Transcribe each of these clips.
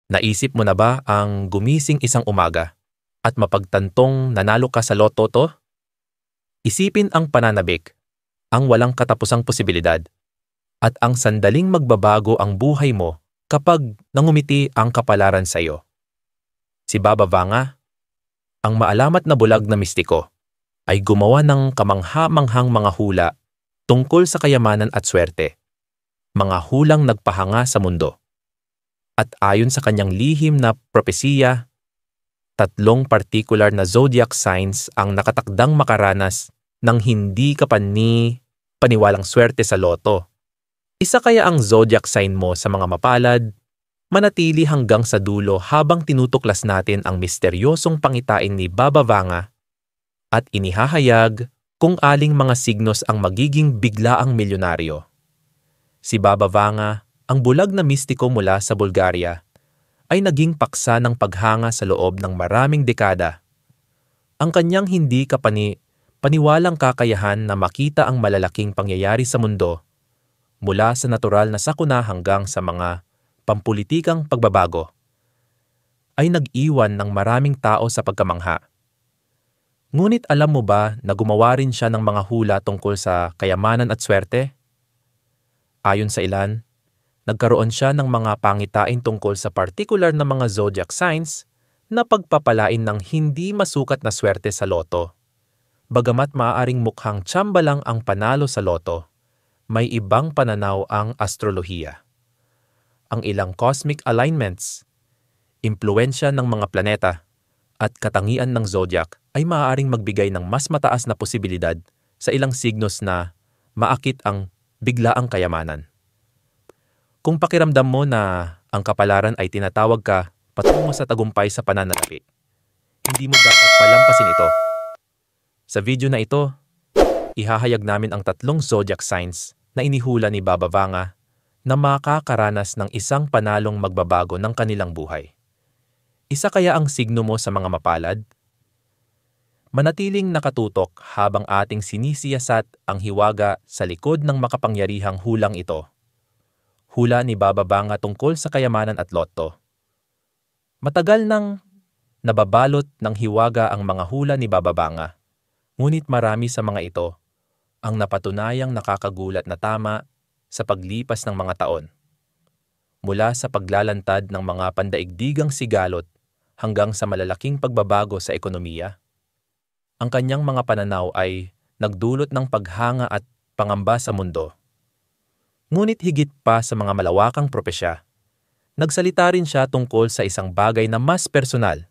Naisip mo na ba ang gumising isang umaga at mapagtantong nanalo ka sa loto to? Isipin ang pananabik, ang walang katapusang posibilidad, at ang sandaling magbabago ang buhay mo kapag nangumiti ang kapalaran sa iyo. Si Baba Vanga, ang maalamat na bulag na mistiko, ay gumawa ng kamangha-manghang mga hula tungkol sa kayamanan at swerte, mga hulang nagpahanga sa mundo. At ayon sa kanyang lihim na propesiya, 3 partikular na zodiac signs ang nakatakdang makaranas ng hindi paniwalang swerte sa loto. Isa kaya ang zodiac sign mo sa mga mapalad? Manatili hanggang sa dulo habang tinutuklas natin ang misteryosong pangitain ni Baba Vanga at inihahayag kung aling mga signos ang magiging biglaang milyonaryo. Si Baba Vanga, ang bulag na mistiko mula sa Bulgaria, ay naging paksa ng paghanga sa loob ng maraming dekada. Ang kanyang hindi paniwalang kakayahan na makita ang malalaking pangyayari sa mundo, mula sa natural na sakuna hanggang sa mga pampulitikang pagbabago, ay nag-iwan ng maraming tao sa pagkamangha. Ngunit alam mo ba na gumawa rin siya ng mga hula tungkol sa kayamanan at swerte? Ayon sa ilan, nagkaroon siya ng mga pangitain tungkol sa partikular na mga zodiac signs na pagpapalain ng hindi masukat na swerte sa loto. Bagamat maaaring mukhang tsamba lang ang panalo sa loto, may ibang pananaw ang astrolohiya. Ang ilang cosmic alignments, impluensya ng mga planeta, at katangian ng zodiac ay maaaring magbigay ng mas mataas na posibilidad sa ilang signos na maakit ang biglaang kayamanan. Kung pakiramdam mo na ang kapalaran ay tinatawag ka patungo sa tagumpay sa pananalapi, hindi mo dapat palampasin ito. Sa video na ito, ihahayag namin ang 3 zodiac signs na inihula ni Baba Vanga na makakaranas ng isang panalong magbabago ng kanilang buhay. Isa kaya ang signo mo sa mga mapalad? Manatiling nakatutok habang ating sinisiyasat ang hiwaga sa likod ng makapangyarihang hulang ito. Hula ni Baba Vanga tungkol sa kayamanan at loto. Matagal nang nababalot ng hiwaga ang mga hula ni Baba Vanga, ngunit marami sa mga ito ang napatunayang nakakagulat na tama sa paglipas ng mga taon. Mula sa paglalantad ng mga pandaigdigang sigalot hanggang sa malalaking pagbabago sa ekonomiya, ang kanyang mga pananaw ay nagdulot ng paghanga at pangamba sa mundo. Ngunit higit pa sa mga malawakang propesya, nagsalita rin siya tungkol sa isang bagay na mas personal: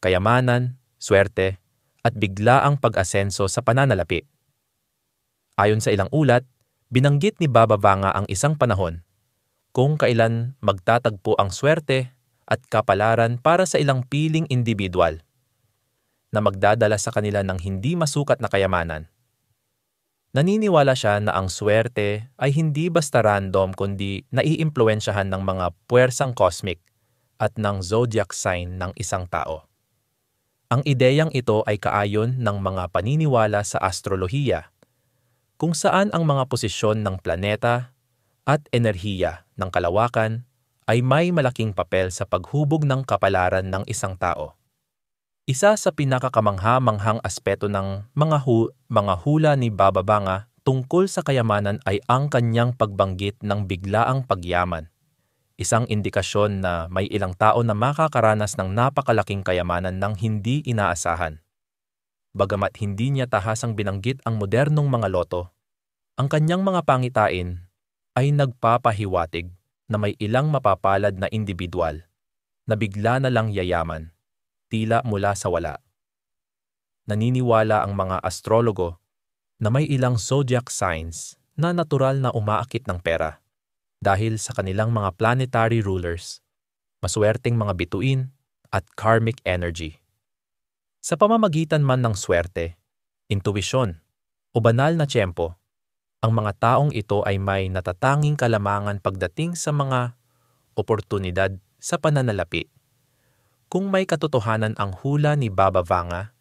kayamanan, swerte, at biglaang pag-asenso sa pananalapi. Ayon sa ilang ulat, binanggit ni Baba Vanga ang isang panahon kung kailan magtatagpo ang swerte at kapalaran para sa ilang piling individual na magdadala sa kanila ng hindi masukat na kayamanan. Naniniwala siya na ang swerte ay hindi basta random kundi naiimpluwensyahan ng mga puwersang cosmic at ng zodiac sign ng isang tao. Ang ideyang ito ay kaayon ng mga paniniwala sa astrolohiya, kung saan ang mga posisyon ng planeta at enerhiya ng kalawakan ay may malaking papel sa paghubog ng kapalaran ng isang tao. Isa sa pinakakamangha-manghang aspeto ng mga hula ni Baba Vanga tungkol sa kayamanan ay ang kanyang pagbanggit ng biglaang pagyaman, isang indikasyon na may ilang tao na makakaranas ng napakalaking kayamanan ng hindi inaasahan. Bagamat hindi niya tahasang binanggit ang modernong mga loto, ang kanyang mga pangitain ay nagpapahiwatig na may ilang mapapalad na individual na bigla na lang yayaman, tila mula sa wala. Naniniwala ang mga astrologo na may ilang zodiac signs na natural na umaakit ng pera dahil sa kanilang mga planetary rulers, maswerteng mga bituin at karmic energy. Sa pamamagitan man ng swerte, intuwisyon o banal na tiyempo, ang mga taong ito ay may natatanging kalamangan pagdating sa mga oportunidad sa pananalapi. Kung may katotohanan ang hula ni Baba Vanga,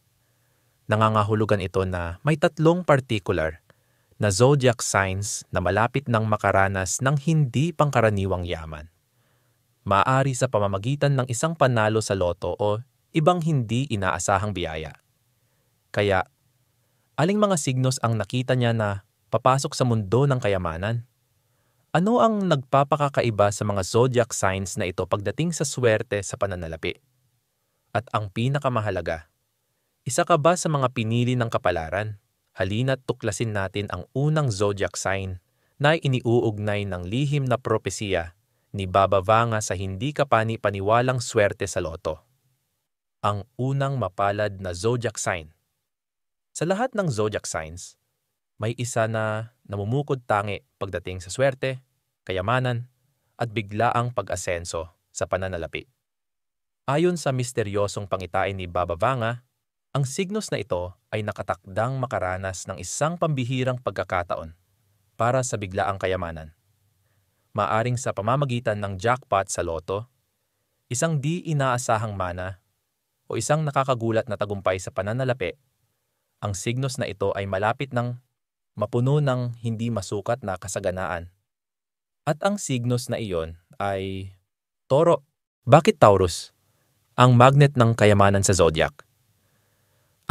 nangangahulugan ito na may 3 partikular na zodiac signs na malapit nang makaranas ng hindi pangkaraniwang yaman. maaari sa pamamagitan ng isang panalo sa loto o ibang hindi inaasahang biyaya. Kaya, aling mga signos ang nakita niya na papasok sa mundo ng kayamanan? Ano ang nagpapakakaiba sa mga zodiac signs na ito pagdating sa swerte sa pananalapi? At ang pinakamahalaga, isa ka ba sa mga pinili ng kapalaran? Halina't tuklasin natin ang unang zodiac sign na iniuugnay ng lihim na propesiya ni Baba Vanga sa hindi kapani-paniwalang swerte sa loto. Ang unang mapalad na zodiac sign. Sa lahat ng zodiac signs, may isa na namumukod tangi pagdating sa swerte, kayamanan, at biglaang pag-asenso sa pananalapi. Ayon sa misteryosong pangitain ni Baba Vanga, ang signos na ito ay nakatakdang makaranas ng isang pambihirang pagkakataon para sa biglaang kayamanan. Maaring sa pamamagitan ng jackpot sa loto, isang di inaasahang mana, o isang nakakagulat na tagumpay sa pananalapi, ang signos na ito ay malapit ng mapuno ng hindi masukat na kasaganaan. At ang signos na iyon ay Toro. Bakit Taurus? Ang magnet ng kayamanan sa zodiac.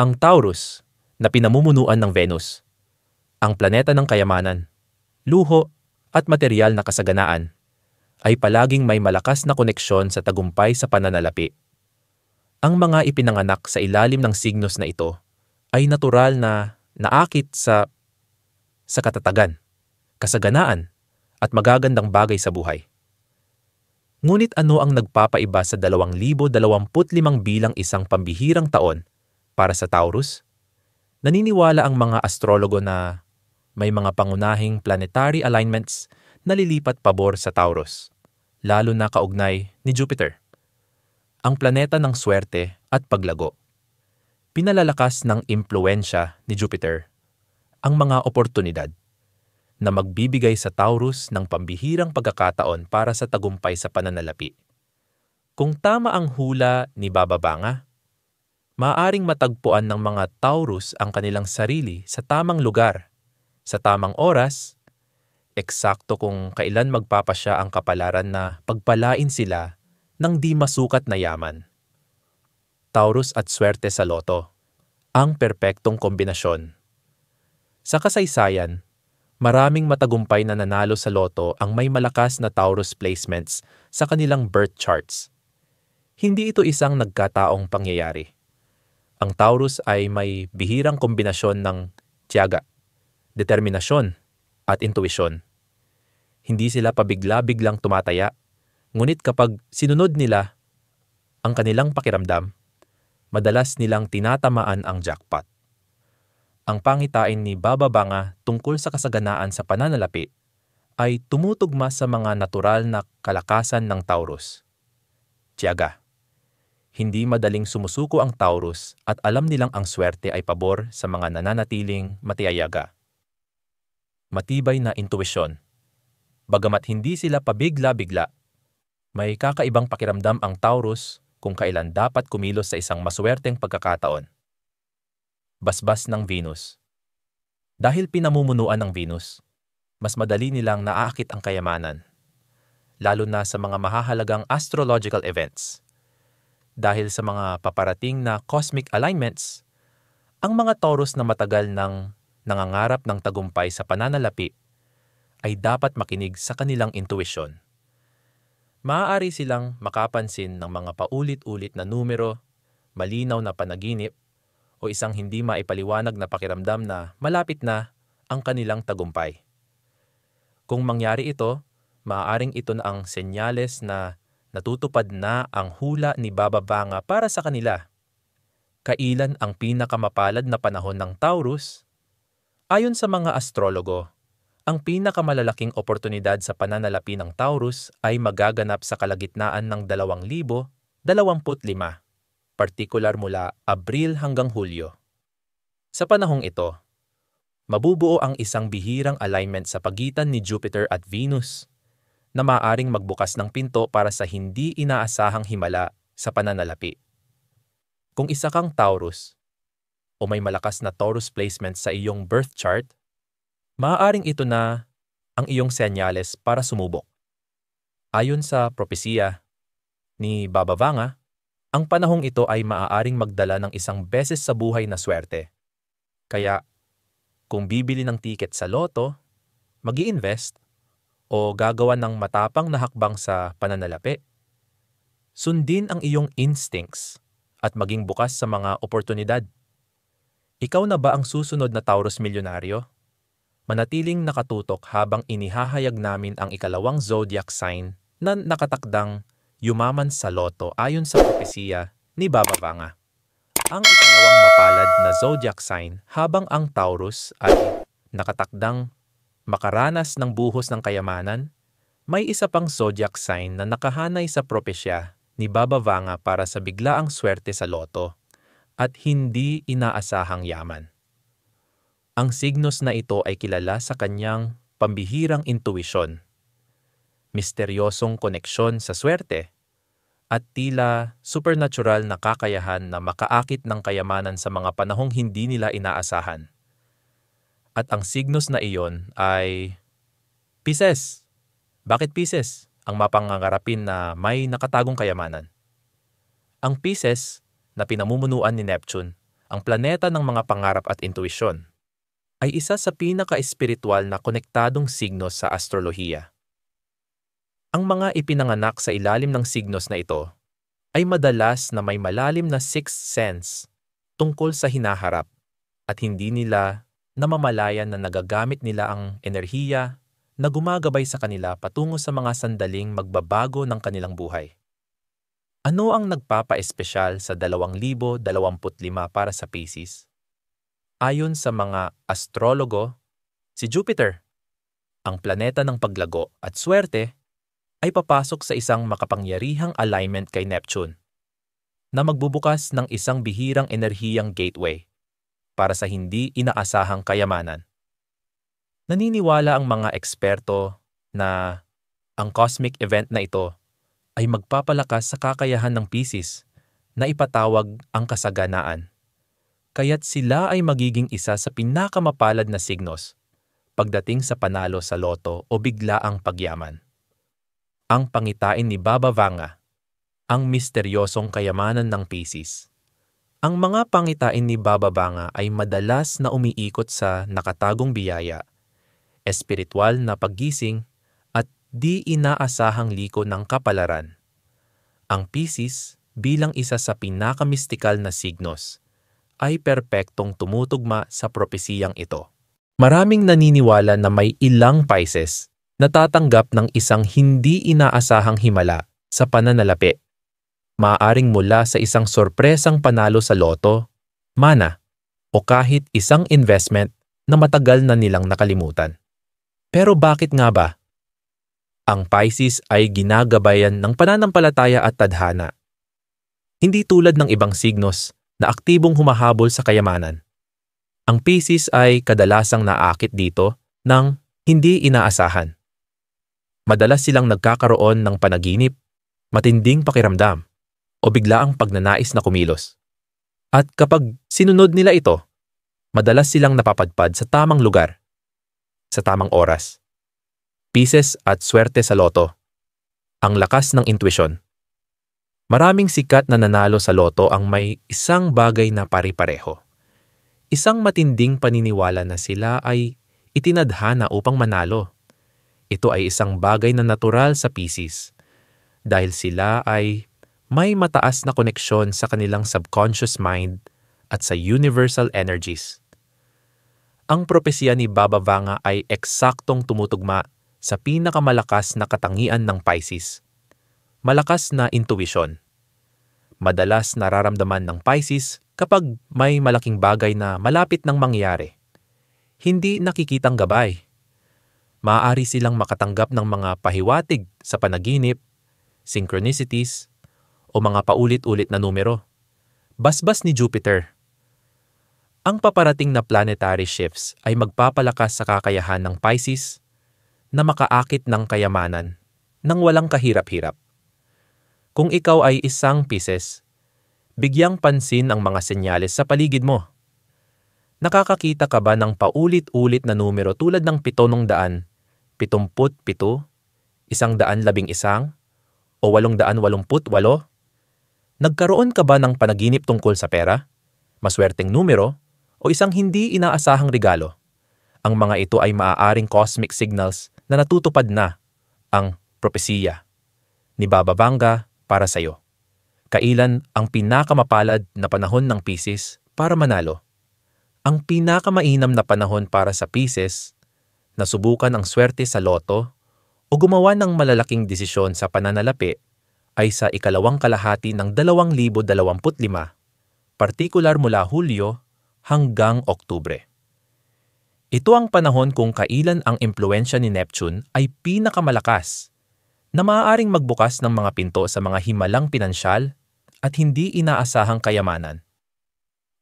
Ang Taurus, na pinamumunuan ng Venus, ang planeta ng kayamanan, luho at material na kasaganaan, ay palaging may malakas na koneksyon sa tagumpay sa pananalapi. Ang mga ipinanganak sa ilalim ng signos na ito ay natural na naakit sa katatagan, kasaganaan, at magagandang bagay sa buhay. Ngunit ano ang nagpapaiba sa 2025 bilang isang pambihirang taon para sa Taurus? Naniniwala ang mga astrologo na may mga pangunahing planetary alignments na lilipat pabor sa Taurus, lalo na kaugnay ni Jupiter, ang planeta ng swerte at paglago. Pinalalakas ng impluensya ni Jupiter ang mga oportunidad na magbibigay sa Taurus ng pambihirang pagkakataon para sa tagumpay sa pananalapi. Kung tama ang hula ni Baba Vanga, maaaring matagpuan ng mga Taurus ang kanilang sarili sa tamang lugar, sa tamang oras, eksakto kung kailan magpapasya ang kapalaran na pagpalain sila ng di masukat na yaman. Taurus at swerte sa loto, ang perpektong kombinasyon. Sa kasaysayan, maraming matagumpay na nanalo sa loto ang may malakas na Taurus placements sa kanilang birth charts. Hindi ito isang nagkataong pangyayari. Ang Taurus ay may bihirang kombinasyon ng tiyaga, determinasyon, at intuisyon. Hindi sila pabigla-biglang tumataya, ngunit kapag sinunod nila ang kanilang pakiramdam, madalas nilang tinatamaan ang jackpot. Ang pangitain ni Baba Vanga tungkol sa kasaganaan sa pananalapi ay tumutugma sa mga natural na kalakasan ng Taurus. Tiyaga. Hindi madaling sumusuko ang Taurus at alam nilang ang swerte ay pabor sa mga nananatiling matiyayaga. Matibay na intuisyon. Bagamat hindi sila pabigla-bigla, may kakaibang pakiramdam ang Taurus kung kailan dapat kumilos sa isang maswerteng pagkakataon. Basbas ng Venus. Dahil pinamumunuan ng Venus, mas madali nilang naaakit ang kayamanan, lalo na sa mga mahahalagang astrological events. Dahil sa mga paparating na cosmic alignments, ang mga Taurus na matagal nang nangangarap ng tagumpay sa pananalapi ay dapat makinig sa kanilang intuisyon. Maaari silang makapansin ng mga paulit-ulit na numero, malinaw na panaginip, o isang hindi maipaliwanag na pakiramdam na malapit na ang kanilang tagumpay. Kung mangyari ito, maaaring ito na ang senyales na natutupad na ang hula ni Baba Vanga para sa kanila. Kailan ang pinakamapalad na panahon ng Taurus? Ayon sa mga astrologo, ang pinakamalalaking oportunidad sa pananalapi ng Taurus ay magaganap sa kalagitnaan ng 2025, partikular mula Abril hanggang Hulyo. Sa panahong ito, mabubuo ang isang bihirang alignment sa pagitan ni Jupiter at Venus na maaaring magbukas ng pinto para sa hindi inaasahang himala sa pananalapi. Kung isa kang Taurus o may malakas na Taurus placement sa iyong birth chart, maaaring ito na ang iyong senyales para sumubok. Ayon sa propesiya ni Baba Vanga, ang panahong ito ay maaaring magdala ng isang beses sa buhay na swerte. Kaya, kung bibili ng tiket sa loto, mag-i-invest, o gagawa ng matapang na hakbang sa pananalapi, sundin ang iyong instincts at maging bukas sa mga oportunidad. Ikaw na ba ang susunod na Taurus milyonaryo? Manatiling nakatutok habang inihahayag namin ang ikalawang zodiac sign na nakatakdang yumaman sa loto ayon sa propesiya ni Baba Vanga. Ang ikalawang mapalad na zodiac sign habang ang Taurus ay nakatakdang makaranas ng buhos ng kayamanan, may isa pang zodiac sign na nakahanay sa propesya ni Baba Vanga para sa biglaang swerte sa loto at hindi inaasahang yaman. Ang signos na ito ay kilala sa kanyang pambihirang intuwisyon, misteryosong koneksyon sa swerte, at tila supernatural na kakayahan na makaakit ng kayamanan sa mga panahong hindi nila inaasahan. At ang signos na iyon ay Pisces. Bakit Pisces ang mapangangarapin na may nakatagong kayamanan? Ang Pisces na pinamumunuan ni Neptune, ang planeta ng mga pangarap at intuisyon, ay isa sa pinaka-espiritual na konektadong signos sa astrolohiya. Ang mga ipinanganak sa ilalim ng signos na ito ay madalas na may malalim na sixth sense tungkol sa hinaharap at hindi nila namamalayan na nagagamit nila ang enerhiya na gumagabay sa kanila patungo sa mga sandaling magbabago ng kanilang buhay. Ano ang nagpapa-espesyal sa 2025 para sa Pisces? Ayon sa mga astrologo, si Jupiter, ang planeta ng paglago at swerte, ay papasok sa isang makapangyarihang alignment kay Neptune na magbubukas ng isang bihirang enerhiyang gateway para sa hindi inaasahang kayamanan. Naniniwala ang mga eksperto na ang cosmic event na ito ay magpapalakas sa kakayahan ng Pisces na ipatawag ang kasaganaan. Kaya't sila ay magiging isa sa pinakamapalad na signos pagdating sa panalo sa loto o biglaang pagyaman. Ang pangitain ni Baba Vanga, ang misteryosong kayamanan ng Pisces. Ang mga pangitain ni Baba Vanga ay madalas na umiikot sa nakatagong biyaya, espiritual na paggising at di inaasahang liko ng kapalaran. Ang Pisces bilang isa sa pinakamystikal na signos ay perpektong tumutugma sa propesiyang ito. Maraming naniniwala na may ilang Pisces na tatanggap ng isang hindi inaasahang himala sa pananalapi. Maaaring mula sa isang sorpresang panalo sa loto, mana, o kahit isang investment na matagal na nilang nakalimutan. Pero bakit nga ba? Ang Pisces ay ginagabayan ng pananampalataya at tadhana. Hindi tulad ng ibang signos na aktibong humahabol sa kayamanan. Ang Pisces ay kadalasang naakit dito ng hindi inaasahan. Madalas silang nagkakaroon ng panaginip, matinding pakiramdam, o biglaang pagnanais na kumilos. At kapag sinunod nila ito, madalas silang napapadpad sa tamang lugar, sa tamang oras. Pisces at swerte sa loto. Ang lakas ng intuisyon. Maraming sikat na nanalo sa loto ang may isang bagay na pari-pareho. Isang matinding paniniwala na sila ay itinadhana upang manalo. Ito ay isang bagay na natural sa Pisces dahil sila ay may mataas na koneksyon sa kanilang subconscious mind at sa universal energies. Ang propesya ni Baba Vanga ay eksaktong tumutugma sa pinakamalakas na katangian ng Pisces. Malakas na intuisyon. Madalas nararamdaman ng Pisces kapag may malaking bagay na malapit nang mangyari. Hindi nakikitang gabay. Maaari silang makatanggap ng mga pahiwatig sa panaginip, synchronicities, o mga paulit-ulit na numero. Basbas ni Jupiter. Ang paparating na planetary shifts ay magpapalakas sa kakayahan ng Pisces na makaakit ng kayamanan nang walang kahirap-hirap. Kung ikaw ay isang Pisces, bigyang pansin ang mga senyales sa paligid mo. Nakakakita ka ba ng paulit-ulit na numero tulad ng 777, 111 o 888? Nagkaroon ka ba ng panaginip tungkol sa pera, maswerteng numero, o isang hindi inaasahang regalo? Ang mga ito ay maaaring cosmic signals na natutupad na, ang propesiya ni Baba Vanga para sa iyo. Kailan ang pinakamapalad na panahon ng Pisces para manalo? Ang pinakamainam na panahon para sa Pisces na subukan ang swerte sa loto o gumawa ng malalaking desisyon sa pananalapi ay sa ikalawang kalahati ng 2025, partikular mula Hulyo hanggang Oktubre. Ito ang panahon kung kailan ang impluwensya ni Neptune ay pinakamalakas na maaaring magbukas ng mga pinto sa mga himalang pinansyal at hindi inaasahang kayamanan.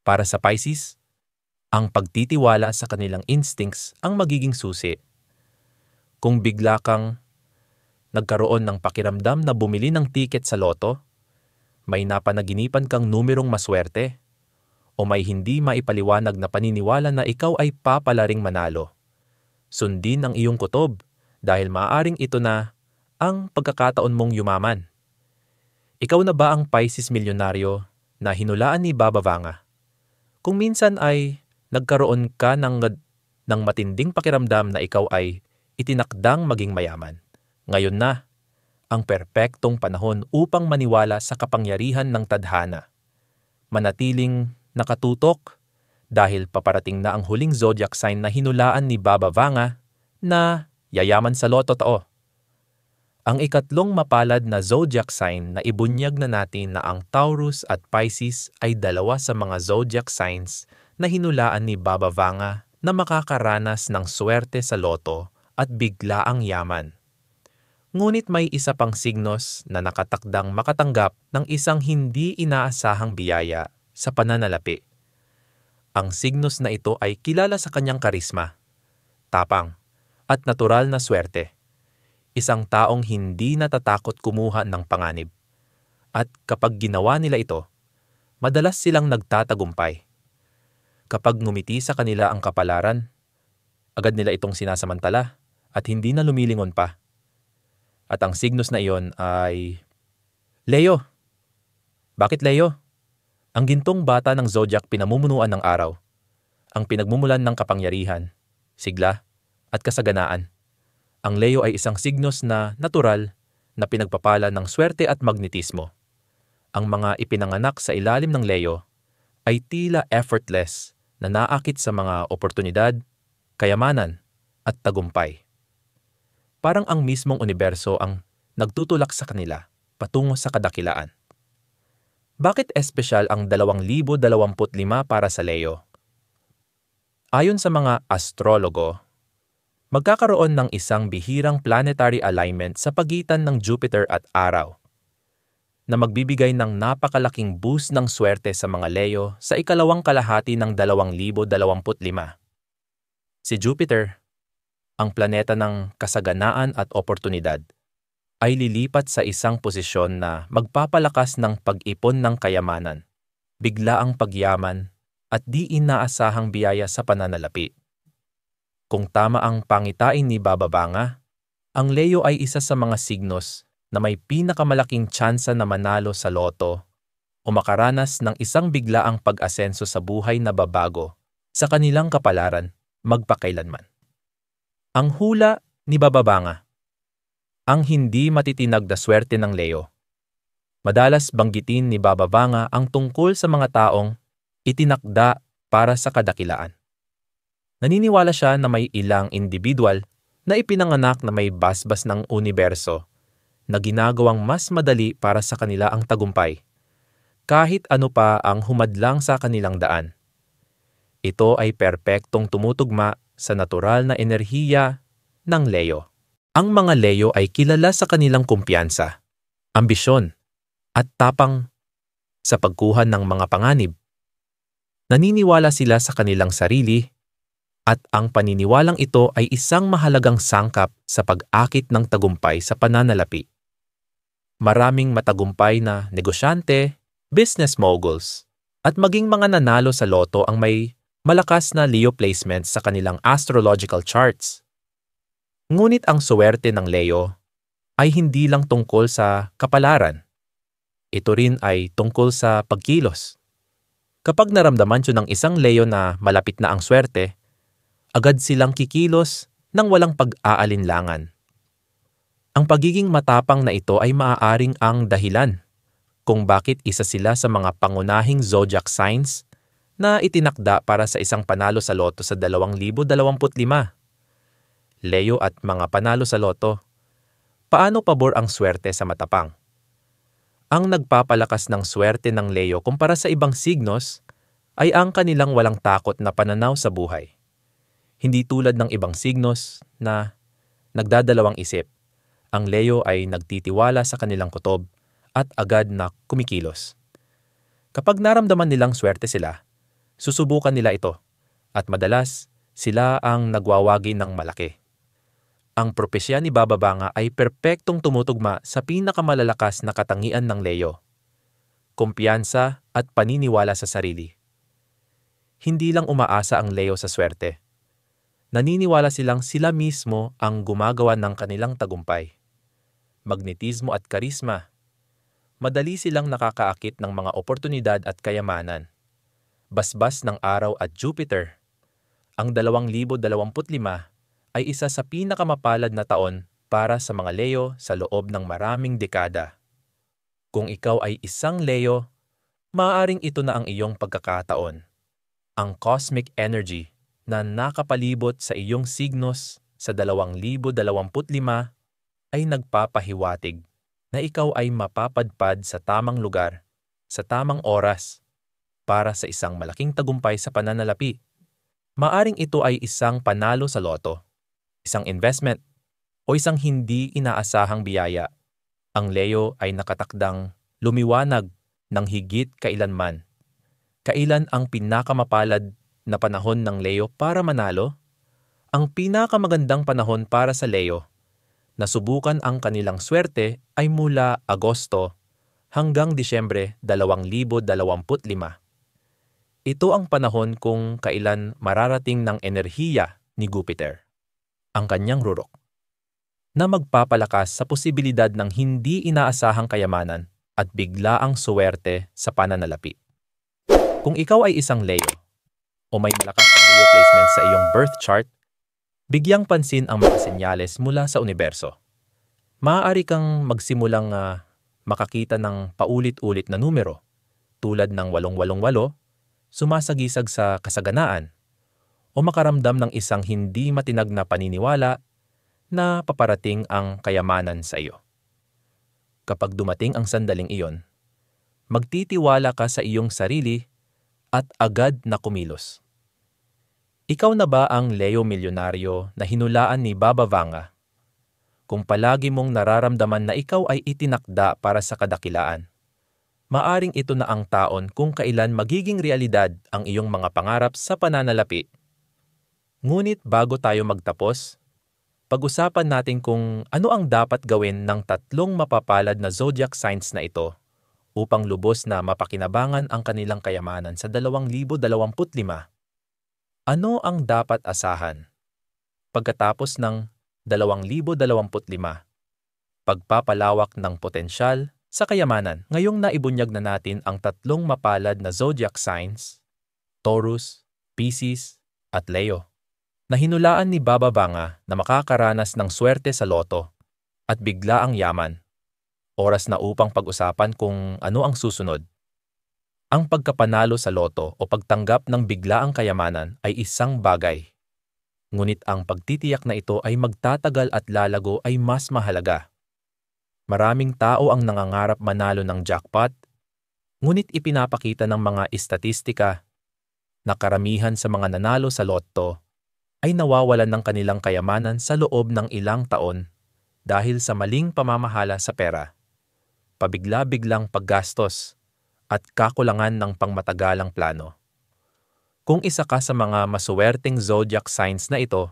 Para sa Pisces, ang pagtitiwala sa kanilang instincts ang magiging susi. Kung bigla kang nagkaroon ng pakiramdam na bumili ng tiket sa loto, may napanaginipan kang numerong maswerte, o may hindi maipaliwanag na paniniwala na ikaw ay papalaring manalo, sundin ang iyong kutob dahil maaaring ito na ang pagkakataon mong yumaman. Ikaw na ba ang Pisces milyonaryo na hinulaan ni Baba Vanga? Kung minsan ay nagkaroon ka ng matinding pakiramdam na ikaw ay itinakdang maging mayaman, ngayon na ang perpektong panahon upang maniwala sa kapangyarihan ng tadhana. Manatiling nakatutok dahil paparating na ang huling zodiac sign na hinulaan ni Baba Vanga na yayaman sa loto tao. Ang ikatlong mapalad na zodiac sign na ibunyag na natin na ang Taurus at Pisces ay dalawa sa mga zodiac signs na hinulaan ni Baba Vanga na makakaranas ng swerte sa loto at biglaang yaman. Ngunit may isa pang signos na nakatakdang makatanggap ng isang hindi inaasahang biyaya sa pananalapi. Ang signos na ito ay kilala sa kanyang karisma, tapang, at natural na swerte. Isang taong hindi natatakot kumuha ng panganib. At kapag ginawa nila ito, madalas silang nagtatagumpay. Kapag ngumiti sa kanila ang kapalaran, agad nila itong sinasamantala at hindi na lumilingon pa. At ang signos na iyon ay Leo. Bakit Leo? Ang gintong bata ng zodiac pinamumunuan ng araw, ang pinagmumulan ng kapangyarihan, sigla, at kasaganaan. Ang Leo ay isang signos na natural na pinagpapala ng swerte at magnetismo. Ang mga ipinanganak sa ilalim ng Leo ay tila effortless na naakit sa mga oportunidad, kayamanan, at tagumpay. Parang ang mismong universo ang nagtutulak sa kanila patungo sa kadakilaan. Bakit espesyal ang 2025 para sa Leo? Ayon sa mga astrologo, magkakaroon ng isang bihirang planetary alignment sa pagitan ng Jupiter at Araw na magbibigay ng napakalaking boost ng swerte sa mga Leo sa ikalawang kalahati ng 2025. Si Jupiter, ang planeta ng kasaganaan at oportunidad, ay lilipat sa isang posisyon na magpapalakas ng pag-ipon ng kayamanan, biglaang pagyaman, at di inaasahang biyaya sa pananalapi. Kung tama ang pangitain ni Baba Vanga, ang Leo ay isa sa mga signos na may pinakamalaking tsansa na manalo sa loto o makaranas ng isang biglaang pag-asenso sa buhay na babago sa kanilang kapalaran magpakailanman. Ang hula ni Baba Vanga. Ang hindi matitinag na swerte ng Leo. Madalas banggitin ni Baba Vanga ang tungkol sa mga taong itinakda para sa kadakilaan. Naniniwala siya na may ilang individual na ipinanganak na may basbas ng universo na ginagawang mas madali para sa kanila ang tagumpay, kahit ano pa ang humadlang sa kanilang daan. Ito ay perpektong tumutugma sa natural na enerhiya ng Leo. Ang mga Leo ay kilala sa kanilang kumpiyansa, ambisyon, at tapang sa pagkuha ng mga panganib. Naniniwala sila sa kanilang sarili at ang paniniwalang ito ay isang mahalagang sangkap sa pag-akit ng tagumpay sa pananalapi. Maraming matagumpay na negosyante, business moguls, at maging mga nanalo sa loto ang may malakas na Leo placement sa kanilang astrological charts. Ngunit ang swerte ng Leo ay hindi lang tungkol sa kapalaran. Ito rin ay tungkol sa pagkilos. Kapag naramdaman siya ng isang Leo na malapit na ang swerte, agad silang kikilos nang walang pag-aalinlangan. Ang pagiging matapang na ito ay maaaring ang dahilan kung bakit isa sila sa mga pangunahing zodiac signs na itinakda para sa isang panalo sa loto sa 2025. Leo at mga panalo sa loto. Paano pabor ang swerte sa matapang? Ang nagpapalakas ng swerte ng Leo kumpara sa ibang signos ay ang kanilang walang takot na pananaw sa buhay. Hindi tulad ng ibang signos na nagdadalawang isip. Ang Leo ay nagtitiwala sa kanilang kutob at agad na kumikilos. Kapag naramdaman nilang swerte sila, susubukan nila ito at madalas sila ang nagwawagi ng malaki. Ang propesya ni Baba Vanga ay perpektong tumutugma sa pinakamalalakas na katangian ng Leo: kumpiyansa at paniniwala sa sarili. Hindi lang umaasa ang Leo sa swerte. Naniniwala silang sila mismo ang gumagawa ng kanilang tagumpay. Magnetismo at karisma. Madali silang nakakaakit ng mga oportunidad at kayamanan. Basbas ng araw at Jupiter. Ang 2025 ay isa sa pinakamapalad na taon para sa mga Leo sa loob ng maraming dekada. Kung ikaw ay isang Leo, maaaring ito na ang iyong pagkakataon. Ang cosmic energy na nakapalibot sa iyong signos sa 2025 ay nagpapahiwatig na ikaw ay mapapadpad sa tamang lugar, sa tamang oras, para sa isang malaking tagumpay sa pananalapi. Maaring ito ay isang panalo sa loto, isang investment, o isang hindi inaasahang biyaya. Ang Leo ay nakatakdang lumiwanag ng higit kailanman. Kailan ang pinakamapalad na panahon ng Leo para manalo? Ang pinakamagandang panahon para sa Leo na subukan ang kanilang swerte ay mula Agosto hanggang Disyembre 2025. Ito ang panahon kung kailan mararating ng enerhiya ni Jupiter, ang kanyang rurok, na magpapalakas sa posibilidad ng hindi inaasahang kayamanan at biglaang suwerte sa pananalapi. Kung ikaw ay isang Leo o may malakas na Leo placement sa iyong birth chart, bigyang pansin ang mga senyales mula sa universo. Maaari kang magsimulang makakita ng paulit-ulit na numero tulad ng 888, sumasagisag sa kasaganaan, o makaramdam ng isang hindi matinag na paniniwala na paparating ang kayamanan sa iyo. Kapag dumating ang sandaling iyon, magtitiwala ka sa iyong sarili at agad na kumilos. Ikaw na ba ang Leo milyonaryo na hinulaan ni Baba Vanga? Kung palagi mong nararamdaman na ikaw ay itinakda para sa kadakilaan, maaring ito na ang taon kung kailan magiging realidad ang iyong mga pangarap sa pananalapi. Ngunit bago tayo magtapos, pag-usapan natin kung ano ang dapat gawin ng tatlong mapapalad na zodiac signs na ito upang lubos na mapakinabangan ang kanilang kayamanan sa 2025. Ano ang dapat asahan? Pagkatapos ng 2025, pagpapalawak ng potensyal sa kayamanan. Ngayong naibunyag na natin ang tatlong mapalad na zodiac signs, Taurus, Pisces, at Leo, na hinulaan ni Baba Vanga na makakaranas ng swerte sa loto at bigla ang yaman. Oras na upang pag-usapan kung ano ang susunod. Ang pagkapanalo sa loto o pagtanggap ng biglaang kayamanan ay isang bagay. Ngunit ang pagtitiyak na ito ay magtatagal at lalago ay mas mahalaga. Maraming tao ang nangangarap manalo ng jackpot, ngunit ipinapakita ng mga istatistika na karamihan sa mga nanalo sa loto ay nawawalan ng kanilang kayamanan sa loob ng ilang taon dahil sa maling pamamahala sa pera, pabigla-biglang paggastos, at kakulangan ng pangmatagalang plano. Kung isa ka sa mga masuwerteng zodiac signs na ito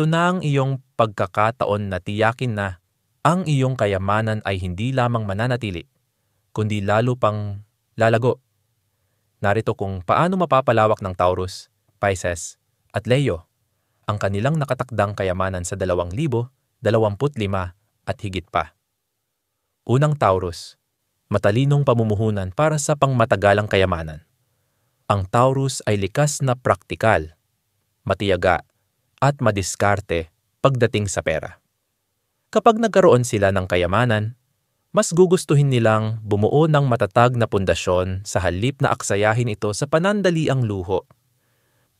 na ang iyong pagkakataon na tiyakin na ang iyong kayamanan ay hindi lamang mananatili, kundi lalo pang lalago. Narito kung paano mapapalawak ng Taurus, Pisces, at Leo ang kanilang nakatakdang kayamanan sa 2025 at higit pa. Unang Taurus, matalinong pamumuhunan para sa pangmatagalang kayamanan. Ang Taurus ay likas na praktikal, matiyaga, at madiskarte pagdating sa pera. Kapag nagkaroon sila ng kayamanan, mas gugustuhin nilang bumuo ng matatag na pundasyon sa halip na aksayahin ito sa panandaliang luho.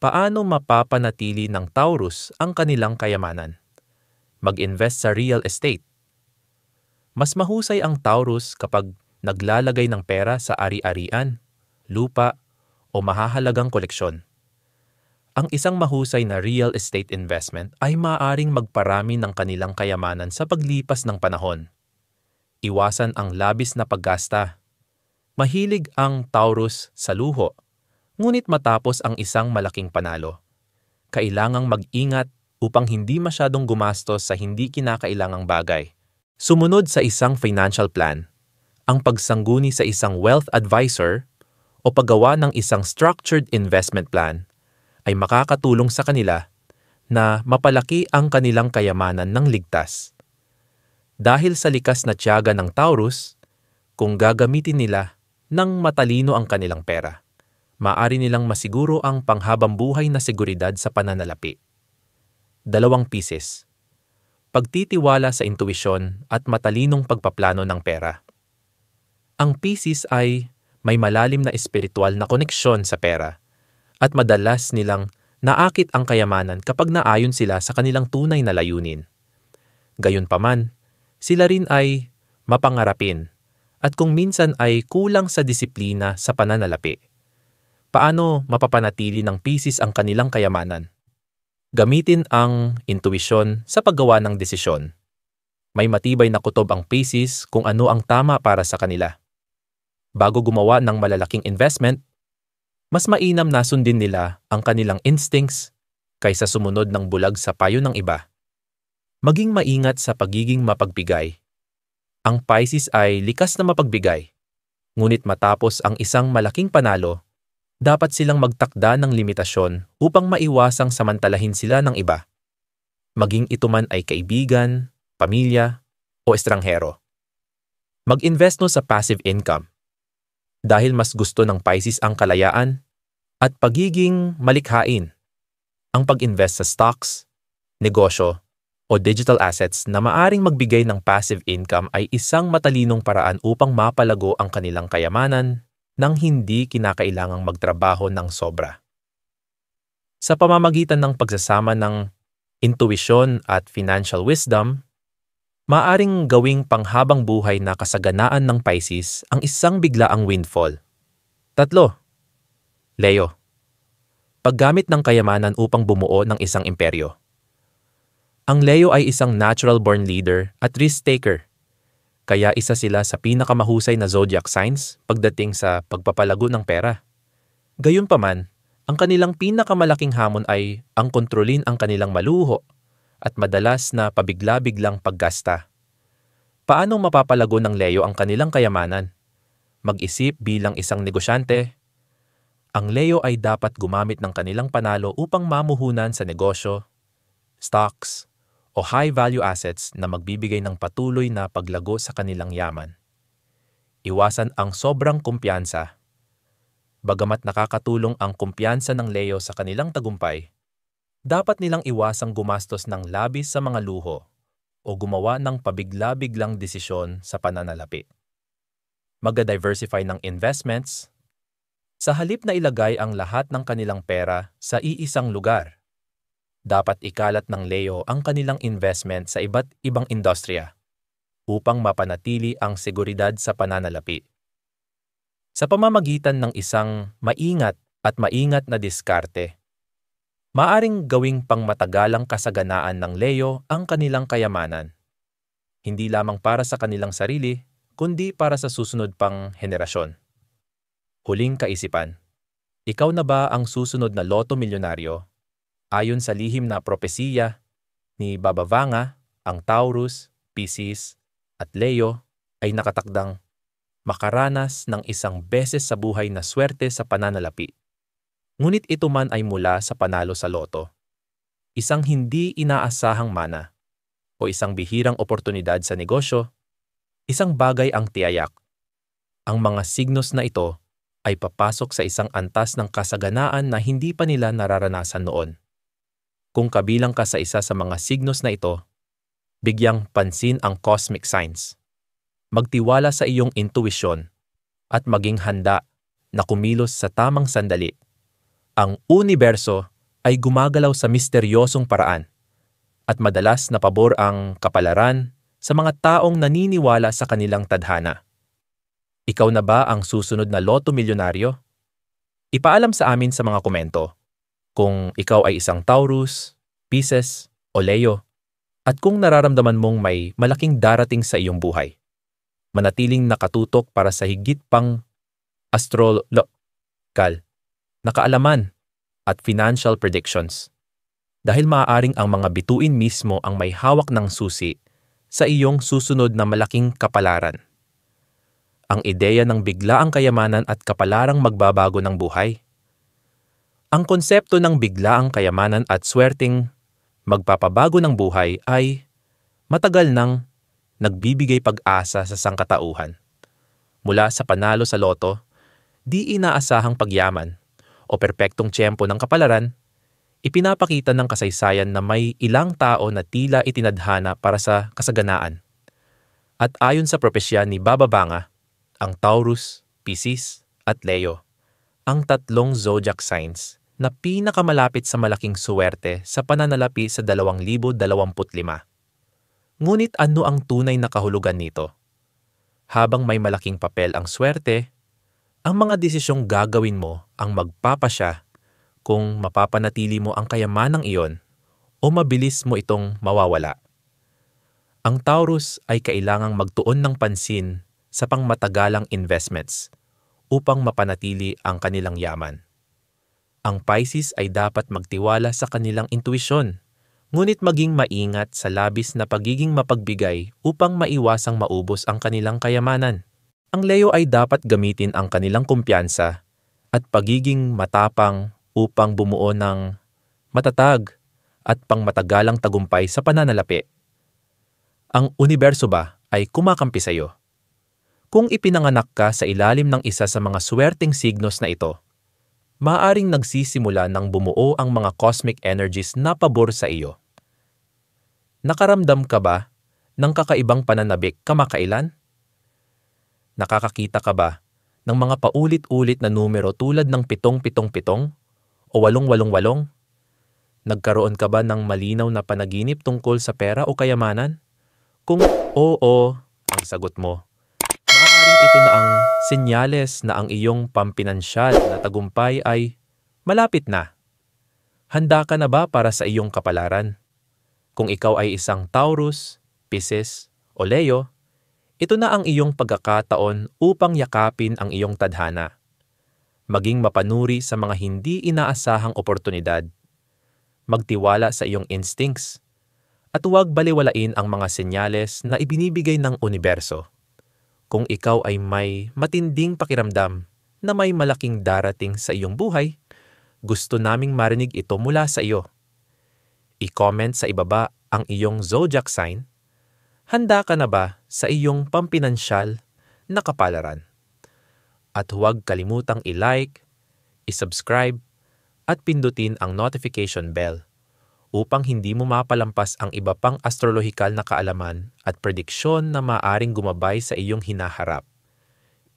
Paano mapapanatili ng Taurus ang kanilang kayamanan? Mag-invest sa real estate. Mas mahusay ang Taurus kapag naglalagay ng pera sa ari-arian, lupa, o mahahalagang koleksyon. Ang isang mahusay na real estate investment ay maaaring magparami ng kanilang kayamanan sa paglipas ng panahon. Iwasan ang labis na paggasta. Mahilig ang Taurus sa luho, ngunit matapos ang isang malaking panalo, kailangang mag-ingat upang hindi masyadong gumastos sa hindi kinakailangang bagay. Sumunod sa isang financial plan, ang pagsangguni sa isang wealth advisor o paggawa ng isang structured investment plan ay makakatulong sa kanila na mapalaki ang kanilang kayamanan ng ligtas. Dahil sa likas na tiyaga ng Taurus, kung gagamitin nila ng matalino ang kanilang pera, maaari nilang masiguro ang panghabang buhay na seguridad sa pananalapi. 2 pieces. Pagtitiwala sa intuisyon at matalinong pagpaplano ng pera. Ang Pisces ay may malalim na espiritual na koneksyon sa pera at madalas nilang naakit ang kayamanan kapag naayon sila sa kanilang tunay na layunin. Gayunpaman, sila rin ay mapangarapin at kung minsan ay kulang sa disiplina sa pananalapi. Paano mapapanatili ng Pisces ang kanilang kayamanan? Gamitin ang intuisyon sa paggawa ng desisyon. May matibay na kutob ang Pisces kung ano ang tama para sa kanila. Bago gumawa ng malalaking investment, mas mainam na sundin nila ang kanilang instincts kaysa sumunod ng bulag sa payo ng iba. Maging maingat sa pagiging mapagbigay. Ang Pisces ay likas na mapagbigay, ngunit matapos ang isang malaking panalo, dapat silang magtakda ng limitasyon upang maiwasang samantalahin sila ng iba. Maging ito man ay kaibigan, pamilya, o estranghero. Mag-invest sa passive income. Dahil mas gusto ng Pisces ang kalayaan at pagiging malikhain. Ang pag-invest sa stocks, negosyo, o digital assets na maaring magbigay ng passive income ay isang matalinong paraan upang mapalago ang kanilang kayamanan nang hindi kinakailangang magtrabaho ng sobra. Sa pamamagitan ng pagsasama ng intuisyon at financial wisdom, maaring gawing panghabang buhay na kasaganaan ng Pisces ang isang biglaang windfall. 3. Leo. Paggamit ng kayamanan upang bumuo ng isang imperyo. Ang Leo ay isang natural-born leader at risk-taker. Kaya isa sila sa pinakamahusay na zodiac signs pagdating sa pagpapalago ng pera. Gayunpaman, ang kanilang pinakamalaking hamon ay ang kontrolin ang kanilang maluho at madalas na pabigla-biglang paggasta. Paano mapapalago ng Leo ang kanilang kayamanan? Mag-isip bilang isang negosyante. Ang Leo ay dapat gumamit ng kanilang panalo upang mamuhunan sa negosyo, stocks, o high-value assets na magbibigay ng patuloy na paglago sa kanilang yaman. Iwasan ang sobrang kumpiyansa. Bagamat nakakatulong ang kumpiyansa ng Leo sa kanilang tagumpay, dapat nilang iwasang gumastos ng labis sa mga luho o gumawa ng pabigla-biglang desisyon sa pananalapi. Mag-diversify ng investments. Sa halip na ilagay ang lahat ng kanilang pera sa iisang lugar, dapat ikalat ng Leo ang kanilang investment sa iba't ibang industriya upang mapanatili ang seguridad sa pananalapi. Sa pamamagitan ng isang maingat na diskarte, maaring gawing pangmatagalang kasaganaan ng Leo ang kanilang kayamanan, hindi lamang para sa kanilang sarili, kundi para sa susunod pang henerasyon. Huling kaisipan, ikaw na ba ang susunod na Lotto Milyonaryo? Ayon sa lihim na propesiya ni Baba Vanga, ang Taurus, Pisces, at Leo ay nakatakdang makaranas ng isang beses sa buhay na swerte sa pananalapi. Ngunit ito man ay mula sa panalo sa loto. Isang hindi inaasahang mana. o isang bihirang oportunidad sa negosyo, isang bagay ang tiyayak. Ang mga signos na ito ay papasok sa isang antas ng kasaganaan na hindi pa nila nararanasan noon. Kung kabilang ka sa isa sa mga signos na ito, bigyang pansin ang cosmic signs. Magtiwala sa iyong intuisyon at maging handa na kumilos sa tamang sandali. Ang universo ay gumagalaw sa misteryosong paraan at madalas na pabor ang kapalaran sa mga taong naniniwala sa kanilang tadhana. Ikaw na ba ang susunod na Lotto Milyonaryo? Ipaalam sa amin sa mga komento kung ikaw ay isang Taurus, Pisces o Leo at kung nararamdaman mong may malaking darating sa iyong buhay. Manatiling nakatutok para sa higit pang astrological na kaalaman at financial predictions. Dahil maaaring ang mga bituin mismo ang may hawak ng susi sa iyong susunod na malaking kapalaran. Ang ideya ng biglaang kayamanan at kapalarang magbabago ng buhay. Ang konsepto ng biglaang kayamanan at swerteng magpapabago ng buhay ay matagal nang nagbibigay pag-asa sa sangkatauhan. Mula sa panalo sa loto, di inaasahang pagyaman o perpektong tiyempo ng kapalaran, ipinapakita ng kasaysayan na may ilang tao na tila itinadhana para sa kasaganaan. At ayon sa propesya ni Baba Vanga, ang Taurus, Pisces at Leo, ang tatlong zodiac signs na pinakamalapit sa malaking suwerte sa pananalapi sa 2025. Ngunit ano ang tunay na kahulugan nito? Habang may malaking papel ang swerte, ang mga desisyong gagawin mo ang magpapasya kung mapapanatili mo ang kayamanang iyon o mabilis mo itong mawawala. Ang Taurus ay kailangang magtuon ng pansin sa pangmatagalang investments upang mapanatili ang kanilang yaman. Ang Pisces ay dapat magtiwala sa kanilang intuisyon, ngunit maging maingat sa labis na pagiging mapagbigay upang maiwasang maubos ang kanilang kayamanan. Ang Leo ay dapat gamitin ang kanilang kumpiyansa at pagiging matapang upang bumuo ng matatag at pangmatagalang tagumpay sa pananalapi. Ang universo ba ay kumakampi sa iyo? Kung ipinanganak ka sa ilalim ng isa sa mga swerteng signos na ito, maaaring nagsisimula ng bumuo ang mga cosmic energies na pabor sa iyo. Nakaramdam ka ba ng kakaibang pananabik kamakailan? Nakakakita ka ba ng mga paulit-ulit na numero tulad ng 777 o 888? Nagkaroon ka ba ng malinaw na panaginip tungkol sa pera o kayamanan? Kung oo ang sagot mo, maaaring ito na ang senyales na ang iyong pampinansyal na tagumpay ay malapit na. Handa ka na ba para sa iyong kapalaran? Kung ikaw ay isang Taurus, Pisces o Leo, ito na ang iyong pagkakataon upang yakapin ang iyong tadhana. Maging mapanuri sa mga hindi inaasahang oportunidad. Magtiwala sa iyong instincts at huwag baliwalain ang mga senyales na ibinibigay ng universo. Kung ikaw ay may matinding pakiramdam na may malaking darating sa iyong buhay, gusto naming marinig ito mula sa iyo. I-comment sa ibaba ang iyong zodiac sign. Handa ka na ba sa iyong pampinansyal na kapalaran? At huwag kalimutang i-like, i-subscribe, at pindutin ang notification bell upang hindi mo mapalampas ang iba pang astrolohikal na kaalaman at prediksyon na maaaring gumabay sa iyong hinaharap.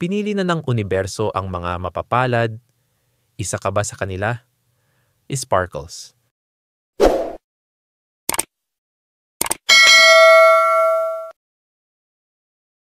Pinili na ng universo ang mga mapapalad. Isa ka ba sa kanila? Sparkles.